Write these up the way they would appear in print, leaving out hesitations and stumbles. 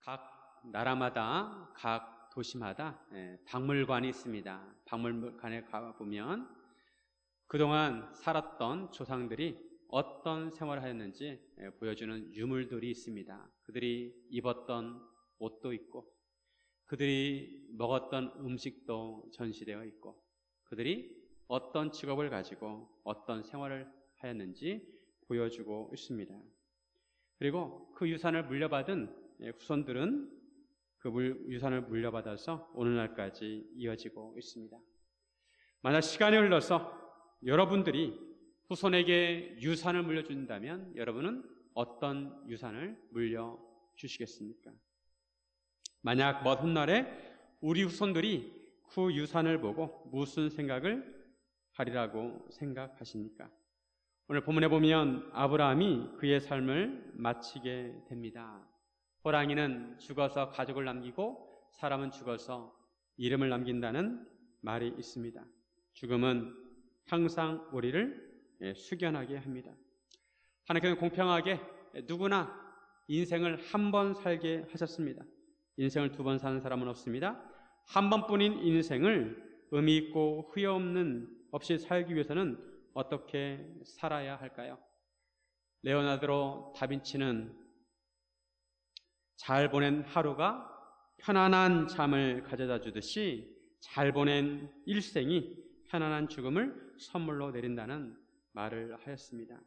각 나라마다, 각 도시마다 박물관이 있습니다. 박물관에 가보면 그동안 살았던 조상들이 어떤 생활을 하였는지 보여주는 유물들이 있습니다. 그들이 입었던 옷도 있고, 그들이 먹었던 음식도 전시되어 있고, 그들이 어떤 직업을 가지고 어떤 생활을 하였는지 보여주고 있습니다. 그리고 그 유산을 물려받은 후손들은 그 유산을 물려받아서 오늘날까지 이어지고 있습니다. 만약 시간이 흘러서 여러분들이 후손에게 유산을 물려준다면 여러분은 어떤 유산을 물려주시겠습니까? 만약 먼 훗날에 우리 후손들이 그 유산을 보고 무슨 생각을 하리라고 생각하십니까? 오늘 본문에 보면 아브라함이 그의 삶을 마치게 됩니다. 호랑이는 죽어서 가족을 남기고 사람은 죽어서 이름을 남긴다는 말이 있습니다. 죽음은 항상 우리를 숙연하게 합니다. 하나님께서는 공평하게 누구나 인생을 한 번 살게 하셨습니다. 인생을 두 번 사는 사람은 없습니다. 한 번뿐인 인생을 의미 있고 후회 없이 살기 위해서는 어떻게 살아야 할까요? 레오나르도 다빈치는 잘 보낸 하루가 편안한 잠을 가져다 주듯이 잘 보낸 일생이 편안한 죽음을 선물로 내린다는 말을 하였습니다.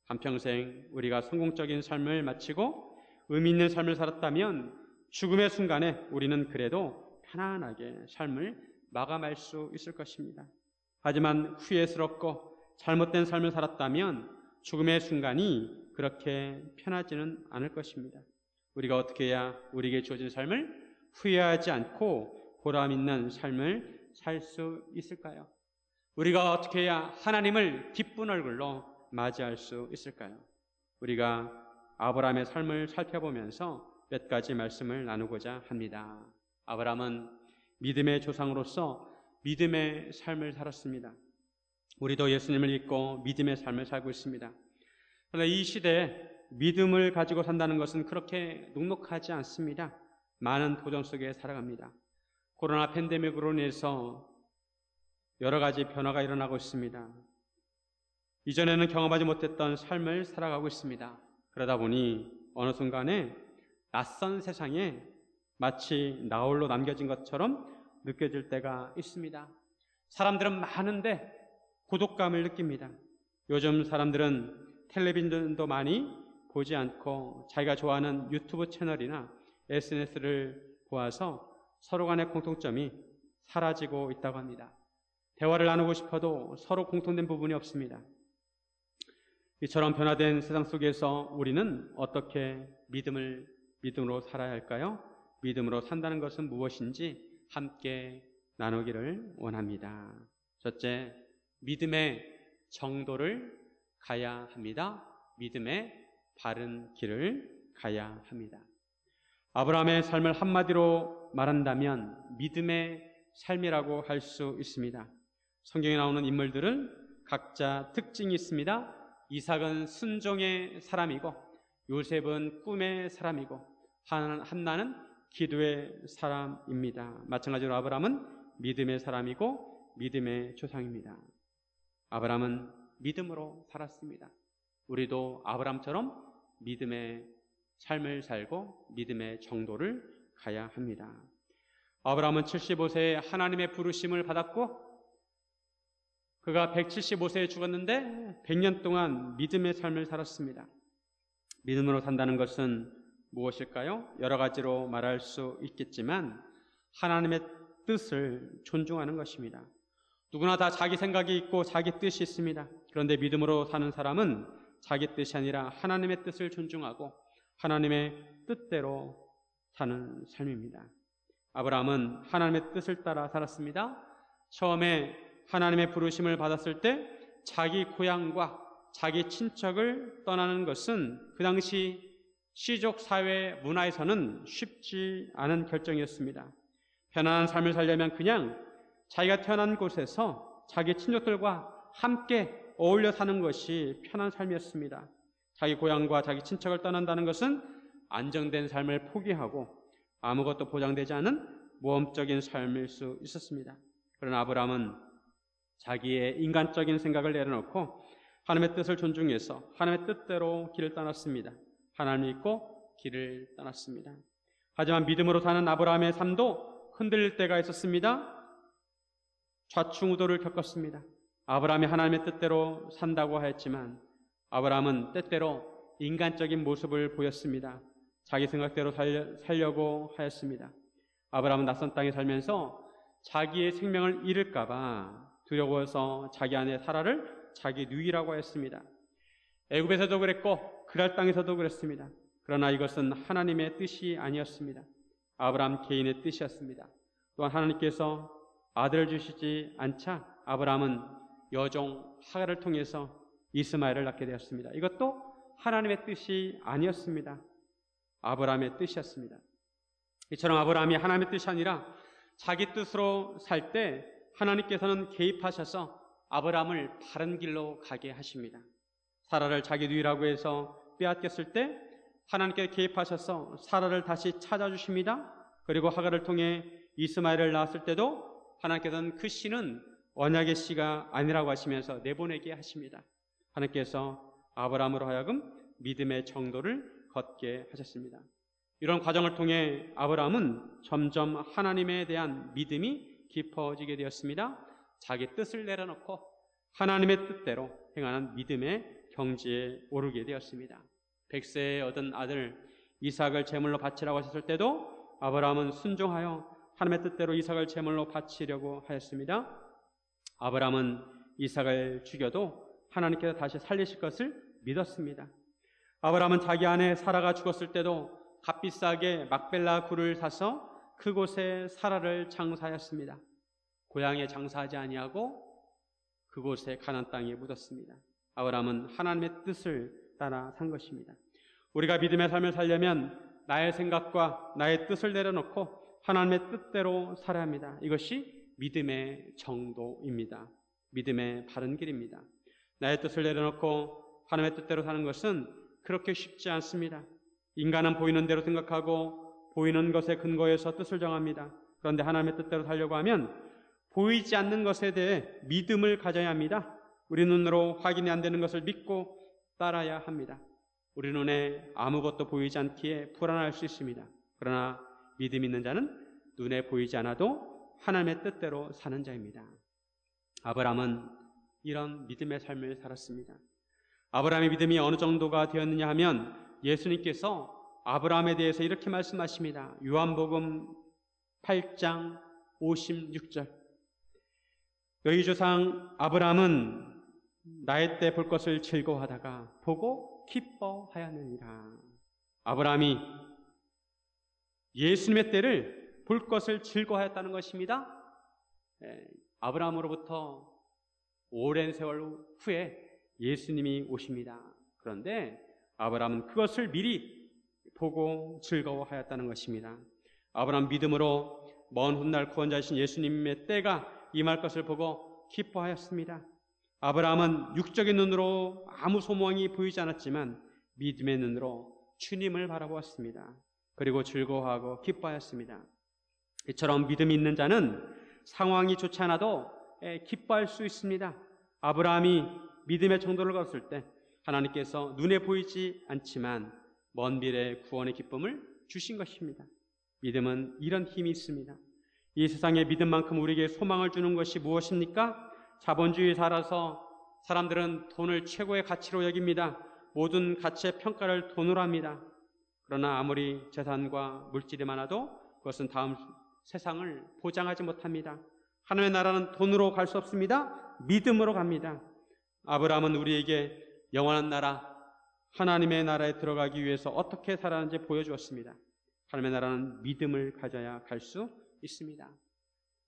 한평생 우리가 성공적인 삶을 마치고 의미 있는 삶을 살았다면 죽음의 순간에 우리는 그래도 편안하게 삶을 마감할 수 있을 것입니다. 하지만 후회스럽고 잘못된 삶을 살았다면 죽음의 순간이 그렇게 편하지는 않을 것입니다. 우리가 어떻게 해야 우리에게 주어진 삶을 후회하지 않고 보람 있는 삶을 살 수 있을까요? 우리가 어떻게 해야 하나님을 기쁜 얼굴로 맞이할 수 있을까요? 우리가 아브라함의 삶을 살펴보면서 몇 가지 말씀을 나누고자 합니다. 아브라함은 믿음의 조상으로서 믿음의 삶을 살았습니다. 우리도 예수님을 믿고 믿음의 삶을 살고 있습니다. 그런데 이 시대에 믿음을 가지고 산다는 것은 그렇게 녹록하지 않습니다. 많은 도전 속에 살아갑니다. 코로나 팬데믹으로 인해서 여러 가지 변화가 일어나고 있습니다. 이전에는 경험하지 못했던 삶을 살아가고 있습니다. 그러다 보니 어느 순간에 낯선 세상에 마치 나홀로 남겨진 것처럼 느껴질 때가 있습니다. 사람들은 많은데 고독감을 느낍니다. 요즘 사람들은 텔레비전도 많이 보지 않고 자기가 좋아하는 유튜브 채널이나 SNS를 보아서 서로 간의 공통점이 사라지고 있다고 합니다. 대화를 나누고 싶어도 서로 공통된 부분이 없습니다. 이처럼 변화된 세상 속에서 우리는 어떻게 믿음으로 살아야 할까요? 믿음으로 산다는 것은 무엇인지 함께 나누기를 원합니다. 첫째, 믿음의 정도를 가야 합니다. 믿음의 바른 길을 가야 합니다. 아브라함의 삶을 한마디로 말한다면 믿음의 삶이라고 할 수 있습니다. 성경에 나오는 인물들은 각자 특징이 있습니다. 이삭은 순종의 사람이고, 요셉은 꿈의 사람이고, 한나는 기도의 사람입니다. 마찬가지로 아브라함은 믿음의 사람이고 믿음의 조상입니다. 아브라함은 믿음으로 살았습니다. 우리도 아브라함처럼 믿음의 삶을 살고 믿음의 정도를 가야 합니다. 아브라함은 75세에 하나님의 부르심을 받았고 그가 175세에 죽었는데 100년 동안 믿음의 삶을 살았습니다. 믿음으로 산다는 것은 무엇일까요? 여러 가지로 말할 수 있겠지만 하나님의 뜻을 존중하는 것입니다. 누구나 다 자기 생각이 있고 자기 뜻이 있습니다. 그런데 믿음으로 사는 사람은 자기 뜻이 아니라 하나님의 뜻을 존중하고 하나님의 뜻대로 사는 삶입니다. 아브라함은 하나님의 뜻을 따라 살았습니다. 처음에 하나님의 부르심을 받았을 때 자기 고향과 자기 친척을 떠나는 것은 그 당시 시족 사회 문화에서는 쉽지 않은 결정이었습니다. 편안한 삶을 살려면 그냥 자기가 태어난 곳에서 자기 친족들과 함께 어울려 사는 것이 편한 삶이었습니다. 자기 고향과 자기 친척을 떠난다는 것은 안정된 삶을 포기하고 아무것도 보장되지 않은 모험적인 삶일 수 있었습니다. 그러나 아브라함은 자기의 인간적인 생각을 내려놓고 하나님의 뜻을 존중해서 하나님의 뜻대로 길을 떠났습니다. 하나님을 믿고 길을 떠났습니다. 하지만 믿음으로 사는 아브라함의 삶도 흔들릴 때가 있었습니다. 좌충우돌을 겪었습니다. 아브라함이 하나님의 뜻대로 산다고 하였지만 아브라함은 때때로 인간적인 모습을 보였습니다. 자기 생각대로 살려고 하였습니다. 아브라함은 낯선 땅에 살면서 자기의 생명을 잃을까 봐 두려워서 자기 아내 사라를 자기 누이라고 했습니다. 애굽에서도 그랬고 그랄 땅에서도 그랬습니다. 그러나 이것은 하나님의 뜻이 아니었습니다. 아브라함 개인의 뜻이었습니다. 또한 하나님께서 아들을 주시지 않자 아브라함은 여종 하갈을 통해서 이스마엘을 낳게 되었습니다. 이것도 하나님의 뜻이 아니었습니다. 아브라함의 뜻이었습니다. 이처럼 아브라함이 하나님의 뜻이 아니라 자기 뜻으로 살 때 하나님께서는 개입하셔서 아브라함을 바른 길로 가게 하십니다. 사라를 자기 누이라고 해서 빼앗겼을 때 하나님께 개입하셔서 사라를 다시 찾아주십니다. 그리고 하갈을 통해 이스마엘을 낳았을 때도 하나님께서는 그 씨는 언약의 씨가 아니라고 하시면서 내보내게 하십니다. 하나님께서 아브라함으로 하여금 믿음의 정도를 걷게 하셨습니다. 이런 과정을 통해 아브라함은 점점 하나님에 대한 믿음이 깊어지게 되었습니다. 자기 뜻을 내려놓고 하나님의 뜻대로 행하는 믿음의 경지에 오르게 되었습니다. 100세에 얻은 아들 이삭을 제물로 바치라고 하셨을 때도 아브라함은 순종하여 하나님의 뜻대로 이삭을 제물로 바치려고 하였습니다. 아브라함은 이삭을 죽여도 하나님께서 다시 살리실 것을 믿었습니다. 아브라함은 자기 아내 사라가 죽었을 때도 값비싸게 막벨라 굴을 사서 그곳에 사라를 장사하였습니다. 고향에 장사하지 아니하고 그곳에 가나안 땅에 묻었습니다. 아브라함은 하나님의 뜻을 따라 산 것입니다. 우리가 믿음의 삶을 살려면 나의 생각과 나의 뜻을 내려놓고 하나님의 뜻대로 살아야 합니다. 이것이 믿음의 정도입니다. 믿음의 바른 길입니다. 나의 뜻을 내려놓고 하나님의 뜻대로 사는 것은 그렇게 쉽지 않습니다. 인간은 보이는 대로 생각하고 보이는 것에 근거해서 뜻을 정합니다. 그런데 하나님의 뜻대로 살려고 하면 보이지 않는 것에 대해 믿음을 가져야 합니다. 우리 눈으로 확인이 안 되는 것을 믿고 따라야 합니다. 우리 눈에 아무것도 보이지 않기에 불안할 수 있습니다. 그러나 믿음 있는 자는 눈에 보이지 않아도 하나님의 뜻대로 사는 자입니다. 아브라함은 이런 믿음의 삶을 살았습니다. 아브라함의 믿음이 어느 정도가 되었느냐 하면 예수님께서 아브라함에 대해서 이렇게 말씀하십니다. 요한복음 8장 56절. 너희 조상 아브라함은 나의 때 볼 것을 즐거워하다가 보고 기뻐하였느니라. 아브라함이 예수님의 때를 볼 것을 즐거워하였다는 것입니다. 아브라함으로부터 오랜 세월 후에 예수님이 오십니다. 그런데 아브라함은 그것을 미리 보고 즐거워하였다는 것입니다. 아브라함 믿음으로 먼 훗날 구원자이신 예수님의 때가 임할 것을 보고 기뻐하였습니다. 아브라함은 육적인 눈으로 아무 소망이 보이지 않았지만 믿음의 눈으로 주님을 바라보았습니다. 그리고 즐거워하고 기뻐하였습니다. 이처럼 믿음이 있는 자는 상황이 좋지 않아도 기뻐할 수 있습니다. 아브라함이 믿음의 정도를 걸었을 때 하나님께서 눈에 보이지 않지만 먼 미래의 구원의 기쁨을 주신 것입니다. 믿음은 이런 힘이 있습니다. 이 세상의 믿음만큼 우리에게 소망을 주는 것이 무엇입니까? 자본주의에 살아서 사람들은 돈을 최고의 가치로 여깁니다. 모든 가치의 평가를 돈으로 합니다. 그러나 아무리 재산과 물질이 많아도 그것은 다음 세상을 보장하지 못합니다. 하나님의 나라는 돈으로 갈 수 없습니다. 믿음으로 갑니다. 아브라함은 우리에게 영원한 나라, 하나님의 나라에 들어가기 위해서 어떻게 살아가는지 보여주었습니다. 하나님의 나라는 믿음을 가져야 갈 수 있습니다.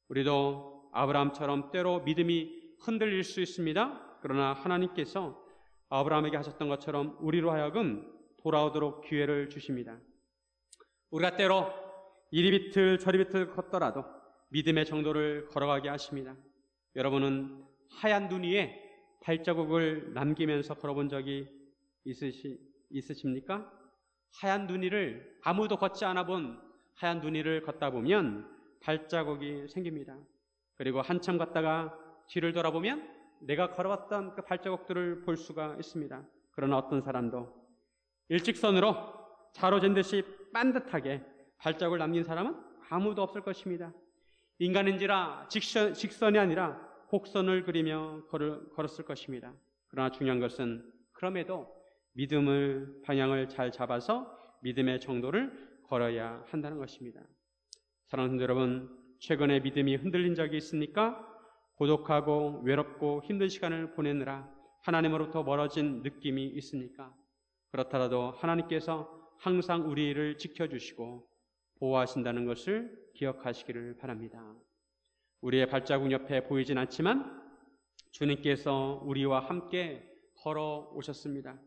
우리도 아브라함처럼 때로 믿음이 흔들릴 수 있습니다. 그러나 하나님께서 아브라함에게 하셨던 것처럼 우리로 하여금 돌아오도록 기회를 주십니다. 우리가 때로 이리 비틀 저리 비틀 걷더라도 믿음의 정도를 걸어가게 하십니다. 여러분은 하얀 눈 위에 발자국을 남기면서 걸어본 적이 있으십니까? 하얀 눈 위를 아무도 걷지 않아 본 하얀 눈 위를 걷다 보면 발자국이 생깁니다. 그리고 한참 걷다가 뒤를 돌아보면 내가 걸어왔던 그 발자국들을 볼 수가 있습니다. 그러나 어떤 사람도 일직선으로 자로 잰 듯이 반듯하게 발자국을 남긴 사람은 아무도 없을 것입니다. 인간인지라 직선이 아니라 곡선을 그리며 걸었을 것입니다. 그러나 중요한 것은 그럼에도 믿음의 방향을 잘 잡아서 믿음의 정도를 걸어야 한다는 것입니다. 사랑하는 성도 여러분, 최근에 믿음이 흔들린 적이 있습니까? 고독하고 외롭고 힘든 시간을 보내느라 하나님으로부터 멀어진 느낌이 있습니까? 그렇더라도 하나님께서 항상 우리를 지켜주시고 보호하신다는 것을 기억하시기를 바랍니다. 우리의 발자국 옆에 보이진 않지만 주님께서 우리와 함께 걸어오셨습니다.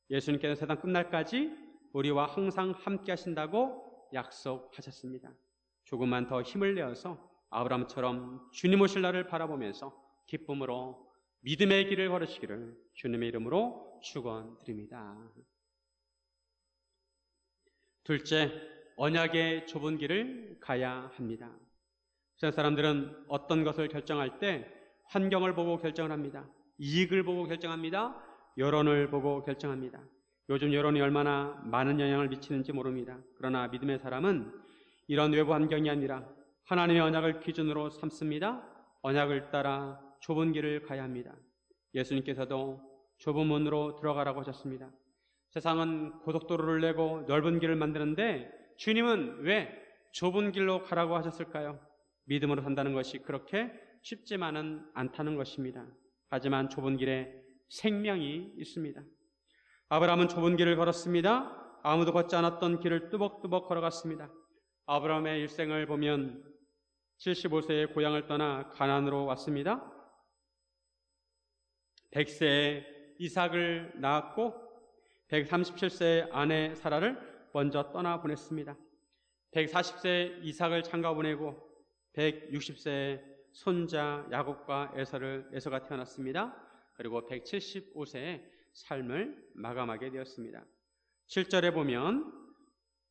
예수님께서 세상 끝날까지 우리와 항상 함께 하신다고 약속하셨습니다. 조금만 더 힘을 내어서 아브라함처럼 주님 오실 날을 바라보면서 기쁨으로 믿음의 길을 걸으시기를 주님의 이름으로 축원드립니다. 둘째, 언약의 좁은 길을 가야 합니다. 세상 사람들은 어떤 것을 결정할 때 환경을 보고 결정을 합니다. 이익을 보고 결정합니다. 여론을 보고 결정합니다. 요즘 여론이 얼마나 많은 영향을 미치는지 모릅니다. 그러나 믿음의 사람은 이런 외부 환경이 아니라 하나님의 언약을 기준으로 삼습니다. 언약을 따라 좁은 길을 가야 합니다. 예수님께서도 좁은 문으로 들어가라고 하셨습니다. 세상은 고속도로를 내고 넓은 길을 만드는데 주님은 왜 좁은 길로 가라고 하셨을까요? 믿음으로 산다는 것이 그렇게 쉽지만은 않다는 것입니다. 하지만 좁은 길에 생명이 있습니다. 아브라함은 좁은 길을 걸었습니다. 아무도 걷지 않았던 길을 뚜벅뚜벅 걸어갔습니다. 아브라함의 일생을 보면 75세에 고향을 떠나 가나안으로 왔습니다. 100세에 이삭을 낳았고 137세에 아내 사라를 먼저 떠나보냈습니다. 140세에 이삭을 장가보내고 160세에 손자 야곱과 에서가 태어났습니다. 그리고 175세에 삶을 마감하게 되었습니다. 7절에 보면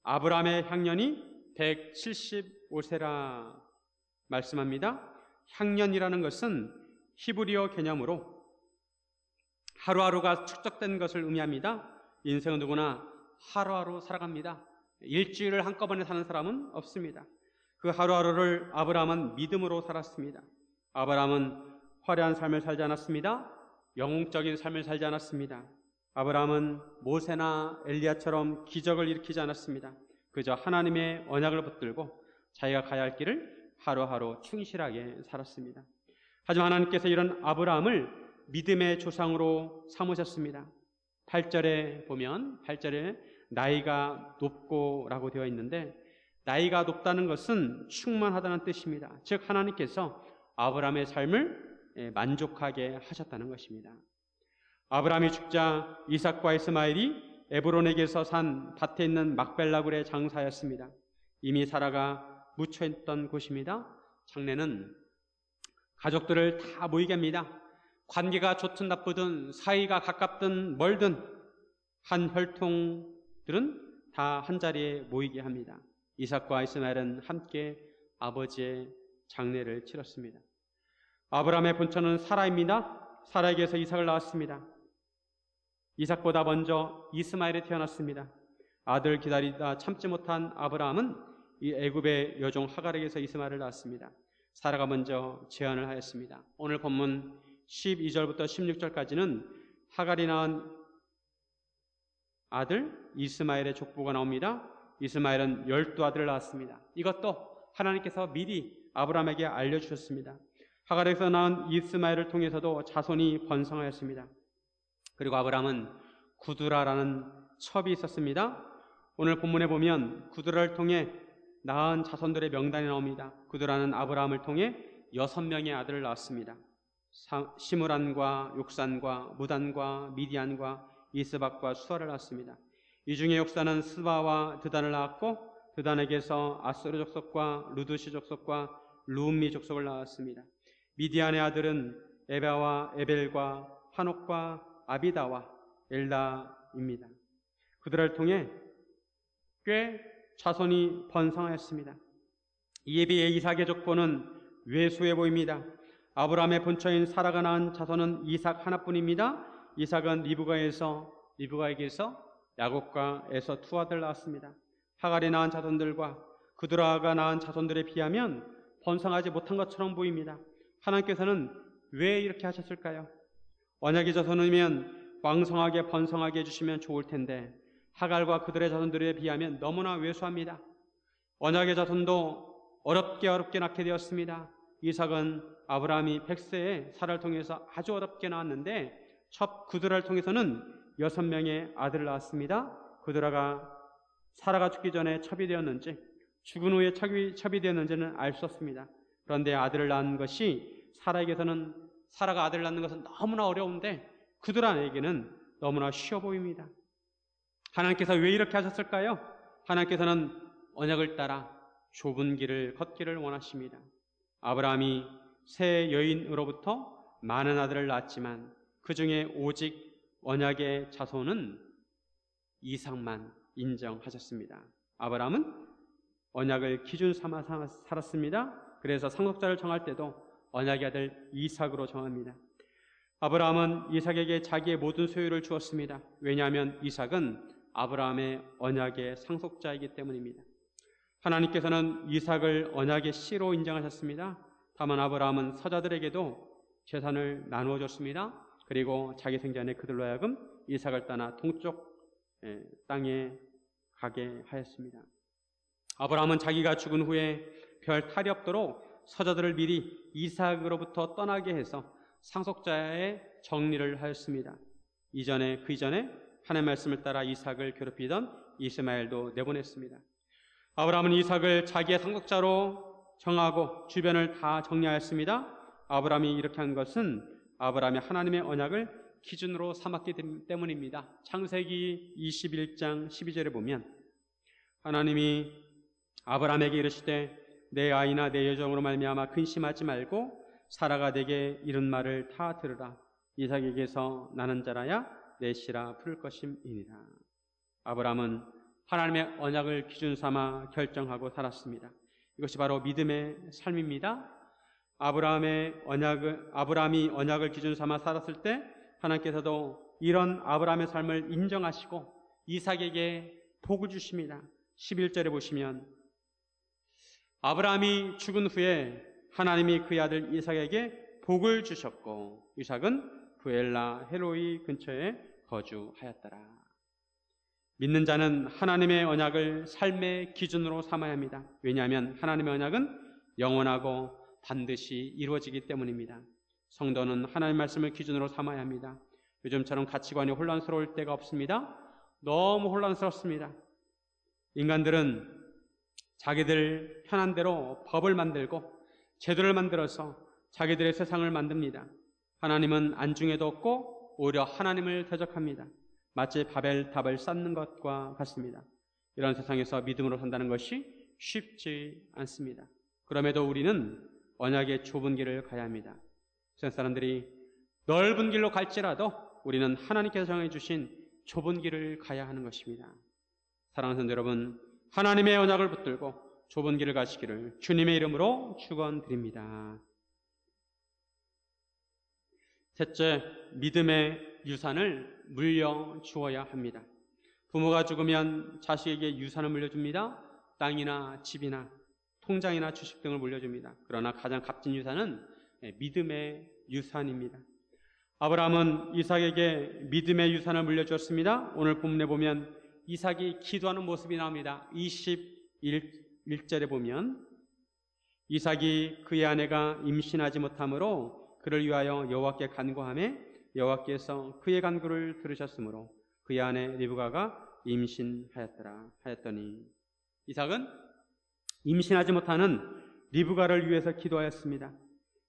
아브라함의 향년이 175세라 말씀합니다. 향년이라는 것은 히브리어 개념으로 하루하루가 축적된 것을 의미합니다. 인생은 누구나 하루하루 살아갑니다. 일주일을 한꺼번에 사는 사람은 없습니다. 그 하루하루를 아브라함은 믿음으로 살았습니다. 아브라함은 화려한 삶을 살지 않았습니다. 영웅적인 삶을 살지 않았습니다. 아브라함은 모세나 엘리야처럼 기적을 일으키지 않았습니다. 그저 하나님의 언약을 붙들고 자기가 가야 할 길을 하루하루 충실하게 살았습니다. 하지만 하나님께서 이런 아브라함을 믿음의 조상으로 삼으셨습니다. 8절에 보면 8절에 나이가 높고 라고 되어 있는데 나이가 높다는 것은 충만하다는 뜻입니다. 즉 하나님께서 아브라함의 삶을 만족하게 하셨다는 것입니다. 아브라함이 죽자 이삭과 이스마엘이 에브론에게서 산 밭에 있는 막벨라굴의 장사였습니다. 이미 사라가 묻혀있던 곳입니다. 장례는 가족들을 다 모이게 합니다. 관계가 좋든 나쁘든 사이가 가깝든 멀든 한 혈통들은 다 한자리에 모이게 합니다. 이삭과 이스마엘은 함께 아버지의 장례를 치렀습니다. 아브라함의 본처는 사라입니다. 사라에게서 이삭을 낳았습니다. 이삭보다 먼저 이스마엘이 태어났습니다. 아들 기다리다 참지 못한 아브라함은 이 애굽의 여종 하갈에게서 이스마엘을 낳았습니다. 사라가 먼저 제안을 하였습니다. 오늘 본문 12절부터 16절까지는 하갈이 낳은 아들 이스마엘의 족보가 나옵니다. 이스마엘은 12아들을 낳았습니다. 이것도 하나님께서 미리 아브라함에게 알려주셨습니다. 하갈에서 낳은 이스마엘을 통해서도 자손이 번성하였습니다. 그리고 아브라함은 구두라라는 첩이 있었습니다. 오늘 본문에 보면 구두라를 통해 낳은 자손들의 명단이 나옵니다. 구두라는 아브라함을 통해 6명의 아들을 낳았습니다. 시므란과 욕산과 무단과 미디안과 이스박과 수아를 낳았습니다. 이 중에 욕산은 스바와 드단을 낳았고 드단에게서 아스르 족속과 루드시 족속과 루음미 족속을 낳았습니다. 미디안의 아들은 에바와 에벨과 한옥과 아비다와 엘다입니다. 그들을 통해 꽤 자손이 번성하였습니다. 이에 비해 이삭의 족보는 왜소해 보입니다. 아브라함의 본처인 사라가 낳은 자손은 이삭 하나뿐입니다. 이삭은 리브가에게서 야곱과 에서 두 아들 낳았습니다. 하갈이 낳은 자손들과 그두라가 낳은 자손들에 비하면 번성하지 못한 것처럼 보입니다. 하나님께서는 왜 이렇게 하셨을까요? 언약의 자손이면 왕성하게 번성하게 해주시면 좋을 텐데 하갈과 그들의 자손들에 비하면 너무나 왜소합니다. 언약의 자손도 어렵게 낳게 되었습니다. 이삭은 아브라함이 100세에 사라를 통해서 아주 어렵게 낳았는데 첫 그두라를 통해서는 6명의 아들을 낳았습니다. 그두라가 사라가 죽기 전에 첩이 되었는지 죽은 후에 첩이 되었는지는 알 수 없습니다. 그런데 아들을 낳은 것이 사라가 아들을 낳는 것은 너무나 어려운데 그두라에게는 너무나 쉬워 보입니다. 하나님께서 왜 이렇게 하셨을까요? 하나님께서는 언약을 따라 좁은 길을 걷기를 원하십니다. 아브라함이 새 여인으로부터 많은 아들을 낳았지만 그 중에 오직 언약의 자손은 이삭만 인정하셨습니다. 아브라함은 언약을 기준 삼아 살았습니다. 그래서 상속자를 정할 때도 언약의 아들 이삭으로 정합니다. 아브라함은 이삭에게 자기의 모든 소유를 주었습니다. 왜냐하면 이삭은 아브라함의 언약의 상속자이기 때문입니다. 하나님께서는 이삭을 언약의 씨로 인정하셨습니다. 다만 아브라함은 서자들에게도 재산을 나누어 줬습니다. 그리고 자기 생전에 그들로 하여금 이삭을 떠나 동쪽 땅에 가게 하였습니다. 아브라함은 자기가 죽은 후에 별 탈이 없도록 서자들을 미리 이삭으로부터 떠나게 해서 상속자의 정리를 하였습니다. 그 이전에 하나님의 말씀을 따라 이삭을 괴롭히던 이스마엘도 내보냈습니다. 아브라함은 이삭을 자기의 상속자로 정하고 주변을 다 정리하였습니다. 아브라함이 이렇게 한 것은 아브라함이 하나님의 언약을 기준으로 삼았기 때문입니다. 창세기 21장 12절에 보면 하나님이 아브라함에게 이르시되 내 아이나 내 여종으로 말미암아 근심하지 말고 사라가 내게 이른 말을 다 들으라. 이삭에게서 나는 자라야 내 씨라 부를 것임이니라. 아브라함은 하나님의 언약을 기준 삼아 결정하고 살았습니다. 이것이 바로 믿음의 삶입니다. 아브라함이 언약을 기준 삼아 살았을 때 하나님께서도 이런 아브라함의 삶을 인정하시고 이삭에게 복을 주십니다. 11절에 보시면 아브라함이 죽은 후에 하나님이 그의 아들 이삭에게 복을 주셨고 이삭은 부엘라 헬로이 근처에 거주하였더라. 믿는 자는 하나님의 언약을 삶의 기준으로 삼아야 합니다. 왜냐하면 하나님의 언약은 영원하고 반드시 이루어지기 때문입니다. 성도는 하나님의 말씀을 기준으로 삼아야 합니다. 요즘처럼 가치관이 혼란스러울 때가 없습니다. 너무 혼란스럽습니다. 인간들은 자기들 편한 대로 법을 만들고 제도를 만들어서 자기들의 세상을 만듭니다. 하나님은 안중에도 없고 오히려 하나님을 대적합니다. 마치 바벨탑을 쌓는 것과 같습니다. 이런 세상에서 믿음으로 산다는 것이 쉽지 않습니다. 그럼에도 우리는 언약의 좁은 길을 가야 합니다. 세상 사람들이 넓은 길로 갈지라도 우리는 하나님께서 정해주신 좁은 길을 가야 하는 것입니다. 사랑하는 성도 여러분, 하나님의 언약을 붙들고 좁은 길을 가시기를 주님의 이름으로 축원드립니다. 셋째, 믿음의 유산을 물려주어야 합니다. 부모가 죽으면 자식에게 유산을 물려줍니다. 땅이나 집이나 통장이나 주식 등을 물려줍니다. 그러나 가장 값진 유산은 믿음의 유산입니다. 아브라함은 이삭에게 믿음의 유산을 물려주었습니다. 오늘 본문에 보면 이삭이 기도하는 모습이 나옵니다. 21절에 보면 이삭이 그의 아내가 임신하지 못하므로 그를 위하여 여호와께 간구하매 여호와께서 그의 간구를 들으셨으므로 그의 아내 리브가가 임신하였더라 하였더니 이삭은 임신하지 못하는 리브가를 위해서 기도하였습니다.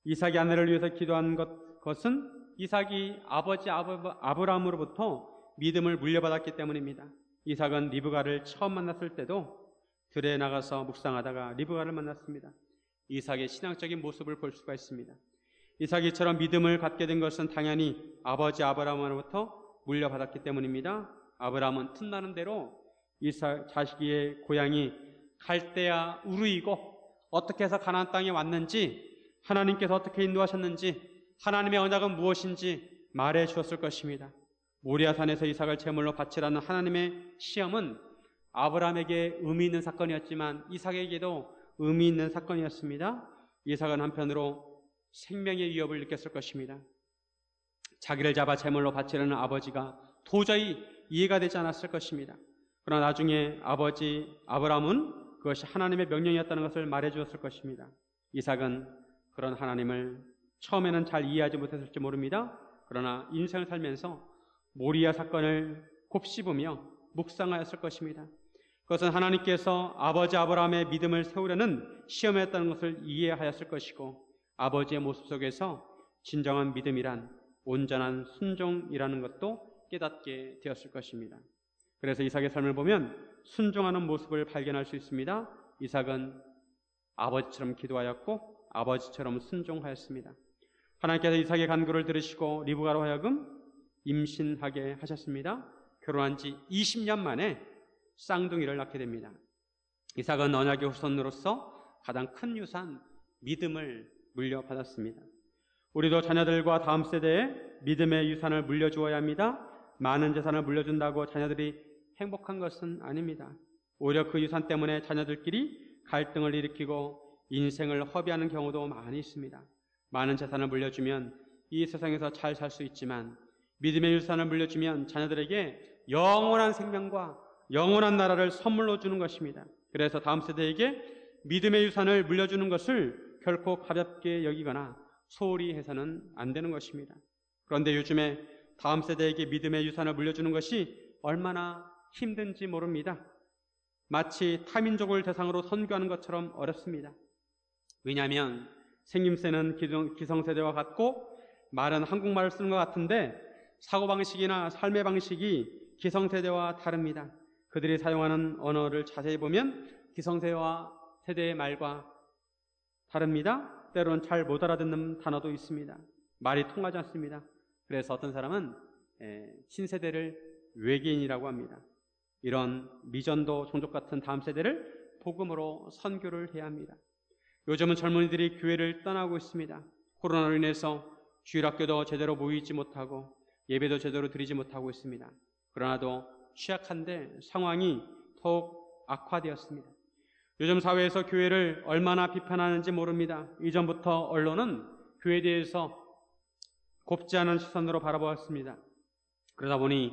이삭이 아내를 위해서 기도한 것은 이삭이 아버지 아브라함으로부터 믿음을 물려받았기 때문입니다. 이삭은 리브가를 처음 만났을 때도 들에 나가서 묵상하다가 리브가를 만났습니다. 이삭의 신앙적인 모습을 볼 수가 있습니다. 이삭이처럼 믿음을 갖게 된 것은 당연히 아버지 아브라함으로부터 물려받았기 때문입니다. 아브라함은 틈나는 대로 자식의 고향이 갈대아 우르이고 어떻게 해서 가나안 땅에 왔는지, 하나님께서 어떻게 인도하셨는지, 하나님의 언약은 무엇인지 말해 주었을 것입니다. 모리아산에서 이삭을 제물로 바치라는 하나님의 시험은 아브라함에게 의미 있는 사건이었지만 이삭에게도 의미 있는 사건이었습니다. 이삭은 한편으로 생명의 위협을 느꼈을 것입니다. 자기를 잡아 제물로 바치려는 아버지가 도저히 이해가 되지 않았을 것입니다. 그러나 나중에 아버지 아브라함은 그것이 하나님의 명령이었다는 것을 말해 주었을 것입니다. 이삭은 그런 하나님을 처음에는 잘 이해하지 못했을지 모릅니다. 그러나 인생을 살면서 모리아 사건을 곱씹으며 묵상하였을 것입니다. 그것은 하나님께서 아버지 아브라함의 믿음을 세우려는 시험이었다는 것을 이해하였을 것이고, 아버지의 모습 속에서 진정한 믿음이란 온전한 순종이라는 것도 깨닫게 되었을 것입니다. 그래서 이삭의 삶을 보면 순종하는 모습을 발견할 수 있습니다. 이삭은 아버지처럼 기도하였고 아버지처럼 순종하였습니다. 하나님께서 이삭의 간구를 들으시고 리브가로 하여금 임신하게 하셨습니다. 결혼한 지 20년 만에 쌍둥이를 낳게 됩니다. 이삭은 언약의 후손으로서 가장 큰 유산, 믿음을 물려받았습니다. 우리도 자녀들과 다음 세대에 믿음의 유산을 물려주어야 합니다. 많은 재산을 물려준다고 자녀들이 행복한 것은 아닙니다. 오히려 그 유산 때문에 자녀들끼리 갈등을 일으키고 인생을 허비하는 경우도 많이 있습니다. 많은 재산을 물려주면 이 세상에서 잘 살 수 있지만 믿음의 유산을 물려주면 자녀들에게 영원한 생명과 영원한 나라를 선물로 주는 것입니다. 그래서 다음 세대에게 믿음의 유산을 물려주는 것을 결코 가볍게 여기거나 소홀히 해서는 안 되는 것입니다. 그런데 요즘에 다음 세대에게 믿음의 유산을 물려주는 것이 얼마나 힘든지 모릅니다. 마치 타민족을 대상으로 선교하는 것처럼 어렵습니다. 왜냐하면 생김새는 기성세대와 같고 말은 한국말을 쓰는 것 같은데 사고방식이나 삶의 방식이 기성세대와 다릅니다. 그들이 사용하는 언어를 자세히 보면 기성세대와 세대의 말과 다릅니다. 때로는 잘 못 알아듣는 단어도 있습니다. 말이 통하지 않습니다. 그래서 어떤 사람은 신세대를 외계인이라고 합니다. 이런 미전도 종족 같은 다음 세대를 복음으로 선교를 해야 합니다. 요즘은 젊은이들이 교회를 떠나고 있습니다. 코로나로 인해서 주일학교도 제대로 모이지 못하고 예배도 제대로 드리지 못하고 있습니다. 그러나도 취약한데 상황이 더욱 악화되었습니다. 요즘 사회에서 교회를 얼마나 비판하는지 모릅니다. 이전부터 언론은 교회에 대해서 곱지 않은 시선으로 바라보았습니다. 그러다 보니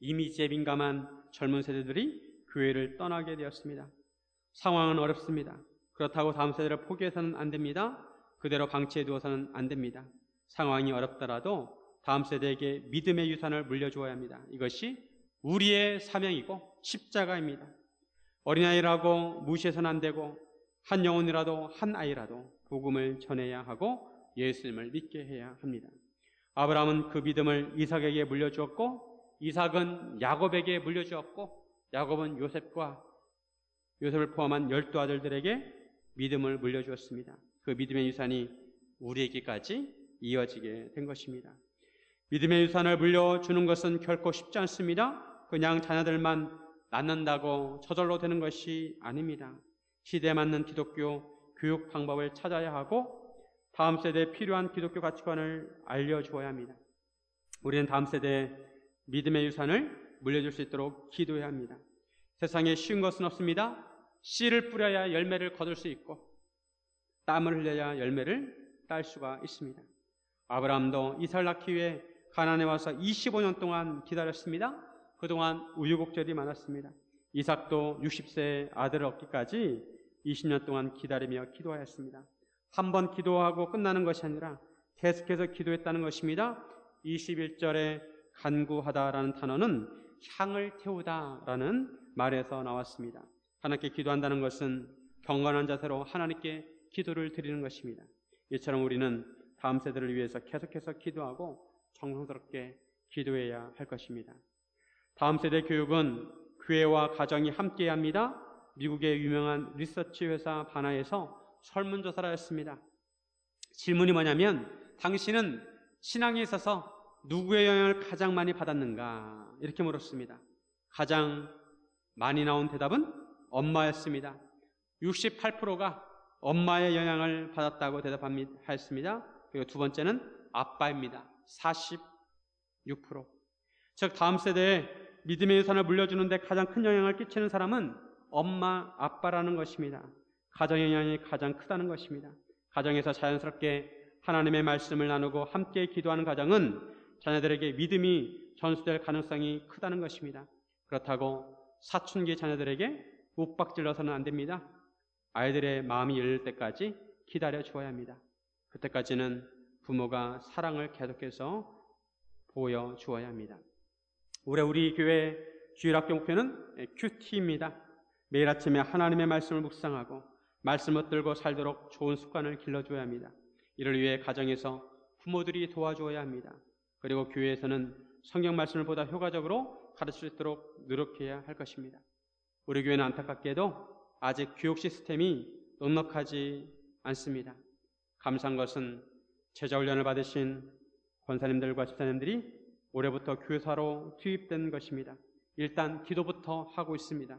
이미지에 민감한 젊은 세대들이 교회를 떠나게 되었습니다. 상황은 어렵습니다. 그렇다고 다음 세대를 포기해서는 안 됩니다. 그대로 방치해 두어서는 안 됩니다. 상황이 어렵더라도 다음 세대에게 믿음의 유산을 물려주어야 합니다. 이것이 우리의 사명이고 십자가입니다. 어린아이라고 무시해서는 안 되고 한 영혼이라도 한 아이라도 복음을 전해야 하고 예수님을 믿게 해야 합니다. 아브라함은 그 믿음을 이삭에게 물려주었고 이삭은 야곱에게 물려주었고 야곱은 요셉을 포함한 12아들들에게 믿음을 물려주었습니다. 그 믿음의 유산이 우리에게까지 이어지게 된 것입니다. 믿음의 유산을 물려주는 것은 결코 쉽지 않습니다. 그냥 자녀들만 낳는다고 저절로 되는 것이 아닙니다. 시대에 맞는 기독교 교육 방법을 찾아야 하고 다음 세대에 필요한 기독교 가치관을 알려주어야 합니다. 우리는 다음 세대에 믿음의 유산을 물려줄 수 있도록 기도해야 합니다. 세상에 쉬운 것은 없습니다. 씨를 뿌려야 열매를 거둘 수 있고 땀을 흘려야 열매를 딸 수가 있습니다. 아브라함도 이삭을 낳기 위해 가나안에 와서 25년 동안 기다렸습니다. 그동안 우유곡절이 많았습니다. 이삭도 60세의 아들을 얻기까지 20년 동안 기다리며 기도하였습니다. 한 번 기도하고 끝나는 것이 아니라 계속해서 기도했다는 것입니다. 21절에 간구하다라는 단어는 향을 태우다라는 말에서 나왔습니다. 하나님께 기도한다는 것은 경건한 자세로 하나님께 기도를 드리는 것입니다. 이처럼 우리는 다음 세대를 위해서 계속해서 기도하고 정성스럽게 기도해야 할 것입니다. 다음 세대 교육은 교회와 가정이 함께해야 합니다. 미국의 유명한 리서치 회사 바나에서 설문조사를 했습니다. 질문이 뭐냐면 당신은 신앙에 있어서 누구의 영향을 가장 많이 받았는가? 이렇게 물었습니다. 가장 많이 나온 대답은 엄마였습니다. 68%가 엄마의 영향을 받았다고 대답하였습니다. 그리고 두 번째는 아빠입니다. 46%. 즉 다음 세대에 믿음의 유산을 물려주는데 가장 큰 영향을 끼치는 사람은 엄마, 아빠라는 것입니다. 가정의 영향이 가장 크다는 것입니다. 가정에서 자연스럽게 하나님의 말씀을 나누고 함께 기도하는 가정은 자녀들에게 믿음이 전수될 가능성이 크다는 것입니다. 그렇다고 사춘기 자녀들에게 윽박질러서는 안 됩니다. 아이들의 마음이 열릴 때까지 기다려 주어야 합니다. 그때까지는 부모가 사랑을 계속해서 보여주어야 합니다. 올해 우리 교회 주일학교 목표는 큐티입니다. 매일 아침에 하나님의 말씀을 묵상하고 말씀을 들고 살도록 좋은 습관을 길러줘야 합니다. 이를 위해 가정에서 부모들이 도와주어야 합니다. 그리고 교회에서는 성경 말씀을 보다 효과적으로 가르칠 수 있도록 노력해야 할 것입니다. 우리 교회는 안타깝게도 아직 교육 시스템이 넉넉하지 않습니다. 감사한 것은 제자훈련을 받으신 권사님들과 집사님들이 올해부터 교사로 투입된 것입니다. 일단 기도부터 하고 있습니다.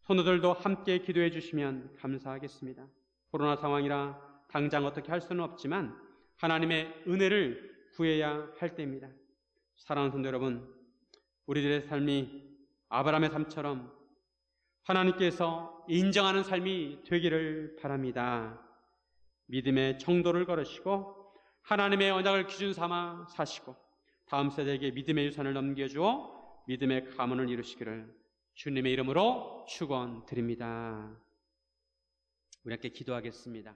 손우들도 함께 기도해 주시면 감사하겠습니다. 코로나 상황이라 당장 어떻게 할 수는 없지만 하나님의 은혜를 구해야 할 때입니다. 사랑하는 성도 여러분, 우리들의 삶이 아브라함의 삶처럼 하나님께서 인정하는 삶이 되기를 바랍니다. 믿음의 정도를 걸으시고 하나님의 언약을 기준 삼아 사시고 다음 세대에게 믿음의 유산을 넘겨주어 믿음의 가문을 이루시기를 주님의 이름으로 축원드립니다. 우리 함께 기도하겠습니다.